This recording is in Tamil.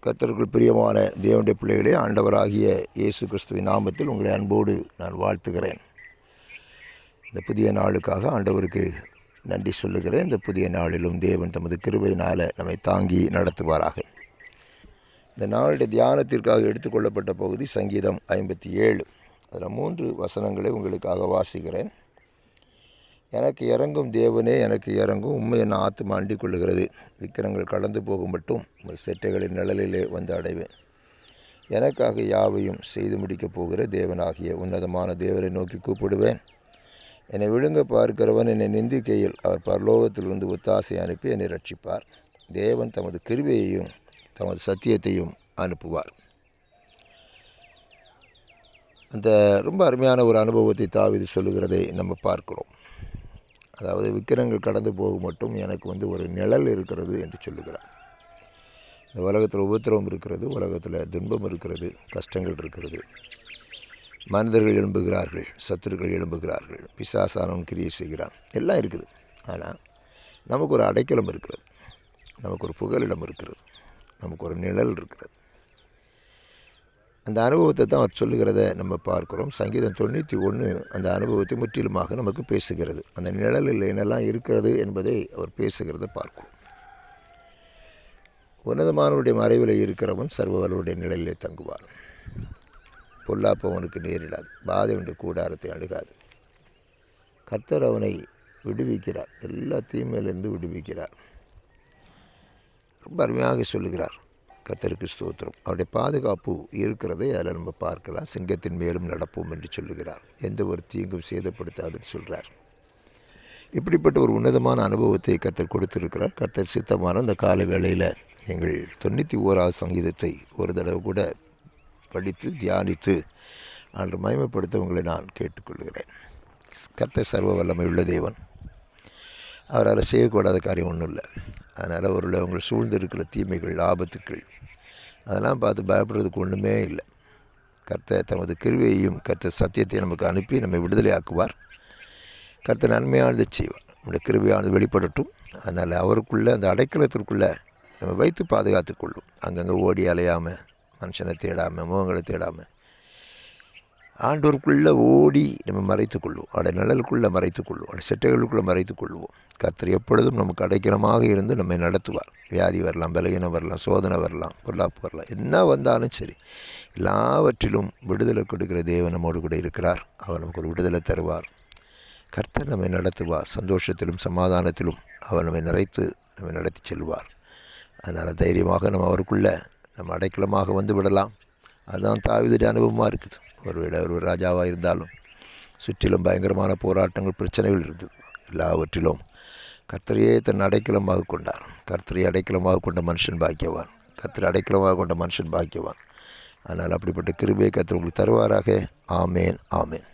கர்த்தருக்குள் பிரியமான தேவனுடைய பிள்ளைகளே, ஆண்டவராகிய இயேசு கிறிஸ்துவின் நாமத்தில் உங்களை அன்போடு நான் வாழ்த்துகிறேன். இந்த புதிய நாளுக்காக ஆண்டவருக்கு நன்றி சொல்லுகிறேன். இந்த புதிய நாளிலும் தேவன் தமது கிருபையினால் நம்மை தாங்கி நடத்துவாராக. இந்த நாளுடைய தியானத்திற்காக எடுத்துக்கொள்ளப்பட்ட பகுதி சங்கீதம் 57. அதில் 3 வசனங்களை உங்களுக்காக வாசிக்கிறேன். எனக்கு இறங்கும் தேவனே, எனக்கு இறங்கும், உண்மை என் ஆத்துமா அண்டிக் கொள்ளுகிறது. விக்கிரங்கள் கடந்து போகும் மட்டும் செட்டைகளின் நிழலிலே வந்து அடைவேன். எனக்காக யாவையும் செய்து முடிக்கப் போகிற தேவனாகிய உன்னதமான தேவரை நோக்கி கூப்பிடுவேன். என்னை விழுங்க பார்க்கிறவன் என்னை நிந்திக்கையில் அவர் பரலோகத்திலிருந்து ஒத்தாசை அனுப்பி என்னை ரட்சிப்பார். தேவன் தமது கிருபையையும் தமது சத்தியத்தையும் அனுப்புவார். அந்த ரொம்ப அருமையான ஒரு அனுபவத்தை தாவீது சொல்லுகிறதை நம்ம பார்க்கிறோம். அதாவது விக்கிரங்கள் கடந்து போகும் மட்டும் எனக்கு ஒரு நிழல் இருக்கிறது என்று சொல்லுகிறார். இந்த உலகத்தில் உபத்திரவம் இருக்கிறது, உலகத்தில் துன்பம் இருக்கிறது, கஷ்டங்கள் இருக்கிறது, மனிதர்கள் எழும்புகிறார்கள், சத்துருக்கள் எழும்புகிறார்கள், பிசாசானவன் கிரியை செய்கிறான், எல்லாம் இருக்குது. ஆனால் நமக்கு ஒரு அடைக்கலம் இருக்கிறது, நமக்கு ஒரு புகலிடம் இருக்கிறது, நமக்கு ஒரு நிழல் இருக்கிறது. அந்த அனுபவத்தை தான் அவர் சொல்லுகிறத நம்ம பார்க்குறோம். சங்கீதம் 91 அந்த அனுபவத்தை முற்றிலுமாக நமக்கு பேசுகிறது. அந்த நிழலில் என்னெல்லாம் இருக்கிறது என்பதை அவர் பேசுகிறத பார்க்கிறோம். உன்னதமானவருடைய மறைவில் இருக்கிறவன் சர்வவல்லவருடைய நிழலிலே தங்குவான். பொல்லாப்பவனுக்கு நேரிடாது, பாதையுடைய கூடாரத்தை அணுகாது. கர்த்தர் அவனை விடுவிக்கிறார், எல்லா தீமையிலிருந்து விடுவிக்கிறார். ரொம்ப அருமையாக சொல்லுகிறார். கர்த்தருக்கு ஸ்தோத்திரம். அவருடைய பாதுகாப்பு இருக்கிறதை அதில் நம்ம பார்க்கலாம். சிங்கத்தின் மேலும் நடப்போம் என்று சொல்லுகிறார். எந்த ஒரு தீங்கும் சேதப்படுத்தாதுன்னு சொல்கிறார். இப்படிப்பட்ட ஒரு உன்னதமான அனுபவத்தை கர்த்தர் கொடுத்திருக்கிறார். கர்த்தர் சித்தமான அந்த கால வேளையில் எங்கள் 91வது சங்கீதத்தை ஒரு தடவை கூட படித்து தியானித்து அன்று மகிமைப்படுத்த உங்களை நான் கேட்டுக்கொள்கிறேன். கர்த்தர் சர்வ வல்லமை உள்ள தேவன். அவரால் செய்யக்கூடாத காரியம் ஒன்றும் இல்லை. அதனால் அவர்கள் அவங்களை சூழ்ந்து இருக்கிற தீமைகள், ஆபத்துக்கள் அதெல்லாம் பார்த்து பயப்படுறதுக்கு ஒன்றுமே இல்லை. கர்த்தர் தமது கிருபையையும் கர்த்தர் சத்தியத்தை நமக்கு அனுப்பி நம்மை விடுதலை ஆக்குவார். கர்த்தர் நன்மையானதை செய்வார். நம்முடைய கிருபையானது வெளிப்படட்டும். அதனால் அவருக்குள்ளே அந்த அடைக்கலத்திற்குள்ளே நம்ம வைத்து பாதுகாத்து கொள்ளும். அங்கங்கே ஓடி அலையாமல், மனுஷனை தேடாமல், முகங்களை தேடாமல் ஆண்டோருக்குள்ளே ஓடி நம்ம மறைத்து கொள்வோம். அவருடைய நிழலுக்குள்ளே மறைத்து கொள்வோம். அவருடைய செட்டைகளுக்குள்ளே மறைத்து கொள்வோம். கர்த்தர் எப்பொழுதும் நமக்கு அடைக்கலமாக இருந்து நம்மை நடத்துவார். வியாதி வரலாம், பலகீனம் வரலாம், சோதனை வரலாம், பொல்லாப்பு வரலாம், என்ன வந்தாலும் சரி, எல்லாவற்றிலும் விடுதலை கொடுக்கிற தேவன் நம்மோடு கூட இருக்கிறார். அவர் நமக்கு ஒரு விடுதலை தருவார். கர்த்தர் நம்மை நடத்துவார். சந்தோஷத்திலும் சமாதானத்திலும் அவர் நம்மை நம்மை நடத்தி செல்வார். அதனால் தைரியமாக நம்ம அவருக்குள்ளே நம்ம அடைக்கலமாக வந்து விடலாம். அதுதான் தாவீதுடைய அனுபவமாக இருக்குது. ஒருவேளை ஒரு ராஜாவாக இருந்தாலும் சுற்றிலும் பயங்கரமான போராட்டங்கள், பிரச்சனைகள் இருக்குது. எல்லாவற்றிலும் கர்த்தரையே தன் அடைக்கலமாக கொண்டார். கர்த்தரை அடைக்கலமாக கொண்ட மனுஷன் பாக்கியவான். கர்த்தரை அடைக்கலமாக கொண்ட மனுஷன் பாக்கியவான். அதனால் அப்படிப்பட்ட கிருபையை கர்த்தர் உங்களுக்கு தருவாராக. ஆமேன், ஆமேன்.